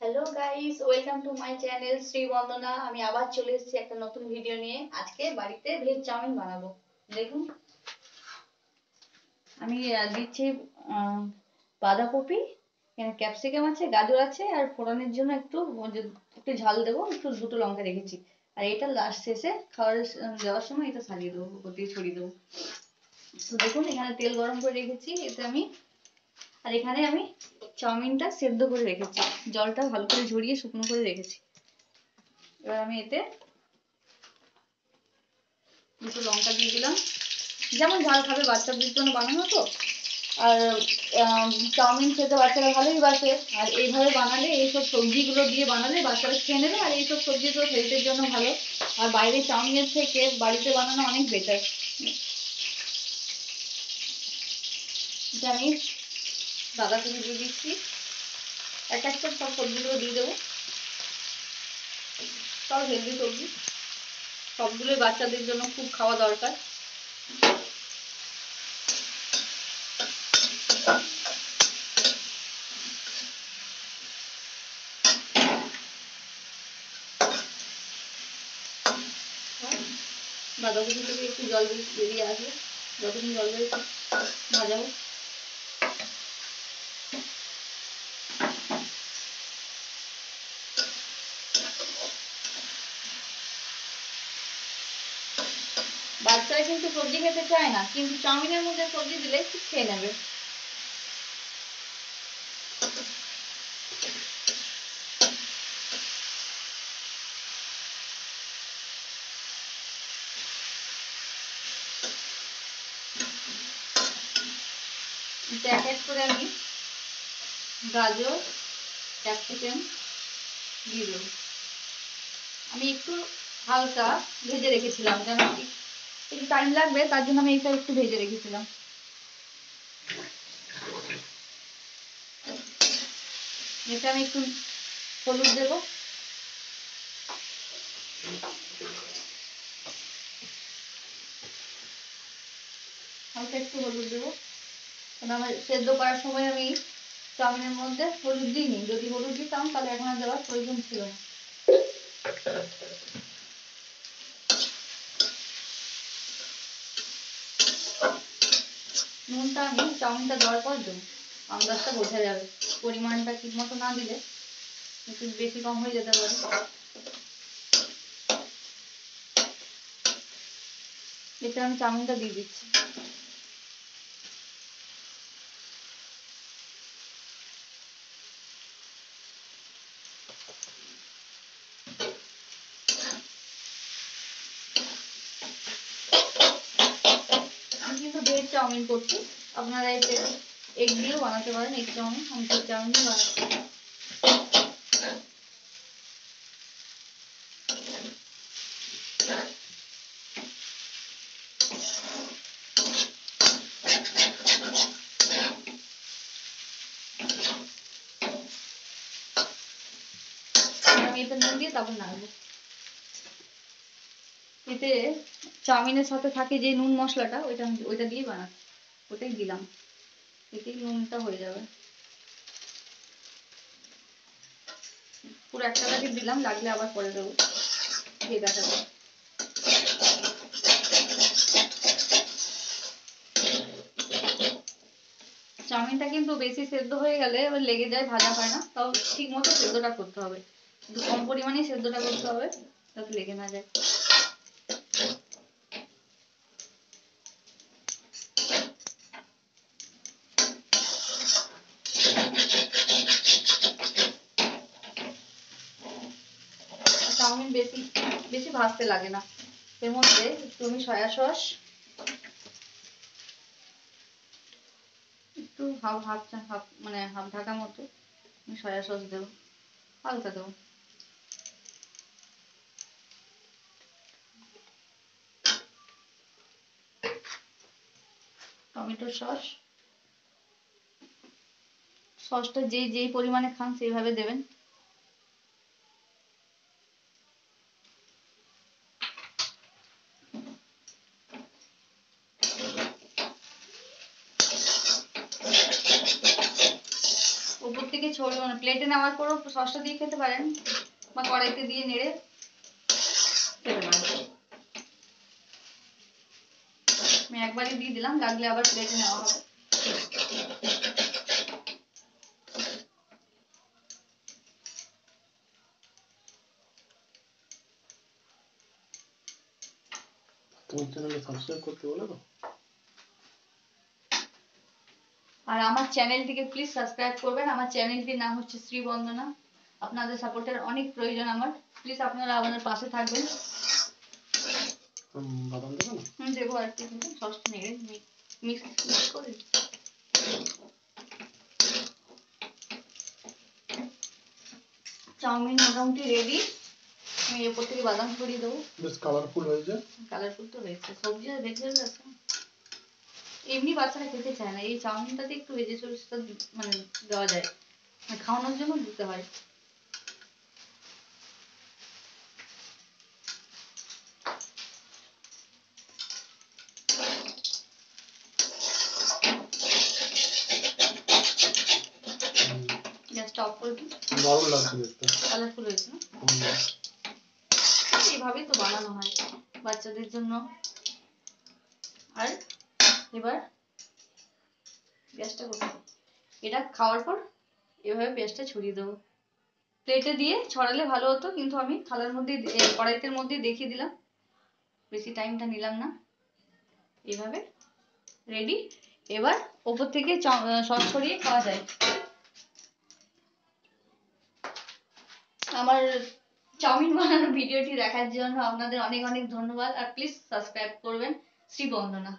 Hello guys, welcome to my channel Shri Bandana. আমি আবার চলে এসেছি একটা নতুন ভিডিও নিয়ে। আজকে বাড়িতে ভেজ চাউমিন বানাবো। দেখুন, আমি দিচ্ছি বাঁধাকপি, এখানে ক্যাপসিকাম আছে, গাজর আছে, আর ফোড়নের জন্য একটু ঝাল দেবো, একটু দুটো লঙ্কা রেখেছি। আর এটা লাস্ট শেষে খাওয়ার দেওয়ার সময় এটা সাজিয়ে দেবো, উপর দিয়ে ছড়িয়ে দেবো। তো দেখুন, এখানে তেল গরম করে রেখেছি। এখানে আমি চাউমিনটা সেদ্ধ করে রেখেছি, জলটা ভালো করে ঝরিয়ে শুকনো করে রেখেছি। এবার আমি এতে দুটো লঙ্কা দিয়ে দিলাম, যেমন ঝাল খাবে, বাচ্চাদের জন্য বানানো তো। আর চাউমিন খেতে বাচ্চারা ভালোই বাসে। আর এইভাবে বানালে, এইসব সবজিগুলো দিয়ে বানালে বাচ্চারা খেয়ে নেবে। আর এইসব সবজি তো হেলথের জন্য ভালো। আর বাইরে চাউমিনের থেকে বাড়িতে বানানো অনেক বেটার। এটা আমি বাঁধাকপি দিয়ে দিচ্ছি, এক একটা সব সবজিগুলো দিয়ে দেবো। সব হেলদি সবজি, সবগুলোই বাচ্চাদের জন্য খুব খাওয়া দরকার। বাঁধাকপি থেকে একটু জল বেরিয়ে আসবে, যতক্ষণ জল বেরিয়ে ভাজা হোক। বাচ্চারা কিন্তু সবজি খেতে চায় না, কিন্তু চাউমিনের মধ্যে সবজি দিলে ঠিক খেয়ে নেবে। এক এক করে আমি গাজর, ক্যাপসিকাম দিয়ে দেবো। আমি একটু হালকা ভেজে রেখেছিলাম, কেন একটু টাইম লাগবে, তার জন্য আমি এটা একটু ভেজে রেখেছিলাম। এটা আমি একটু হলুদ দেবো, হালকা একটু হলুদ দেবো। কারণ আমার সেদ্ধ করার সময় আমি চাউমিনের মধ্যে হলুদ দিইনি। যদি হলুদ দিতাম তাহলে এখন আর দেওয়ার প্রয়োজন ছিল না। নুনটা আমি চাউমিনটা দেওয়ার পর দেবো, আন্দাজটা বোঝা যাবে। পরিমাণটা ঠিক মতো না দিলে একটু বেশি কম হয়ে যেতে পারে। এটা আমি চাউমিনটা দিয়ে দিচ্ছি। আমি কিন্তু ভেজ চাউমিন করছি, আপনারা এতে এগ দিয়েও বানাতে পারেন। এগ চাউমিন, আমি ভেজ চাউমিনই বানাচ্ছি। আমি এতে নুন দিয়ে তারপর নাড়বো। এতে চাউমিনের সাথে থাকে যে নুন মশলাটা, ওইটা দিয়ে বানাচ্ছি, ওটাই দিলাম। এতেই নুনটা হয়ে যাবে। পুরো একটা প্যাকেট দিলাম, লাগলে আবার পরে দেবো, দিয়ে দেখাবো। চাউমিনটা কিন্তু বেশি সেদ্ধ হয়ে গেলে এবার লেগে যায়, ভাজা হয় না। তাও ঠিক মতো সেদ্ধটা করতে হবে, কিন্তু কম পরিমাণেই সেদ্ধটা করতে হবে যাতে লেগে না যায়। চাউমিন বেশি বেশি ভাজতে লাগে না। এর মধ্যে একটু আমি সয়া সস, একটু হাফ হাফ হাফ মানে হাফ ঢাকা মতো আমি সয়া সস দেবো, হালকা দেবো। টমেটো সস, সসটা যেই পরিমাণে খান সেইভাবে দেবেন। উপর থেকে ছড়িয়ে মানে প্লেটে নেওয়ার পরও সসটা দিয়ে খেতে পারেন বা কড়াইতে দিয়ে নেড়ে খেতে পারেন। আমি একবারই দিয়ে দিলাম, লাগলে আবার প্লেটে নেওয়া হবে। তোমার চ্যানেলে সাবস্ক্রাইব করতে বলে দাও। আর আমার চ্যানেলটিকে প্লিজ সাবস্ক্রাইব করবেন। আমার চ্যানেলটির নাম হচ্ছে শ্রীবন্দনা। আপনাদের সাপোর্টের অনেক প্রয়োজন আমার, প্লিজ আপনারা আমাদের পাশে থাকবেন। বাদাম দেবে না? দেবো আর কি, সসটা নেড়ে মিক্স করে। চাউমিন মোটামুটি রেডি। আমি এরপর থেকে বাদাম ছড়িয়ে দেবো। বেশ কালারফুল হয়েছে। কালারফুল তো হয়েছে, সবজি আর ভেজিটেবল আছে। এমনি বাচ্চারা খেতে চায় না, এই চাউমিনটাতে একটু ভেজিটেবলসটা মানে দেওয়া যায়, মানে খাওয়ানোর জন্য দিতে হয়। গ্যাসটা অফ করে দিই। দারুণ লাগছে দেখতে। কালারফুল হয়েছে না? এইভাবেই তো বানানো হয় বাচ্চাদের জন্য। আর এবার পেঁয়াজটা কোথায়, এটা খাওয়ার পর এভাবে পেঁয়াজটা ছড়িয়ে দেবো। প্লেটে দিয়ে ছড়ালে ভালো হতো, কিন্তু আমি থালার মধ্যে কড়াইতের মধ্যে দেখিয়ে দিলাম, বেশি টাইমটা নিলাম না। এইভাবে রেডি। এবার ওপর থেকে সস ছড়িয়ে খাওয়া যায়। আমার চাউমিন বানানোর ভিডিওটি দেখার জন্য আপনাদের অনেক অনেক ধন্যবাদ। আর প্লিজ সাবস্ক্রাইব করবেন শ্রীবন্দনা।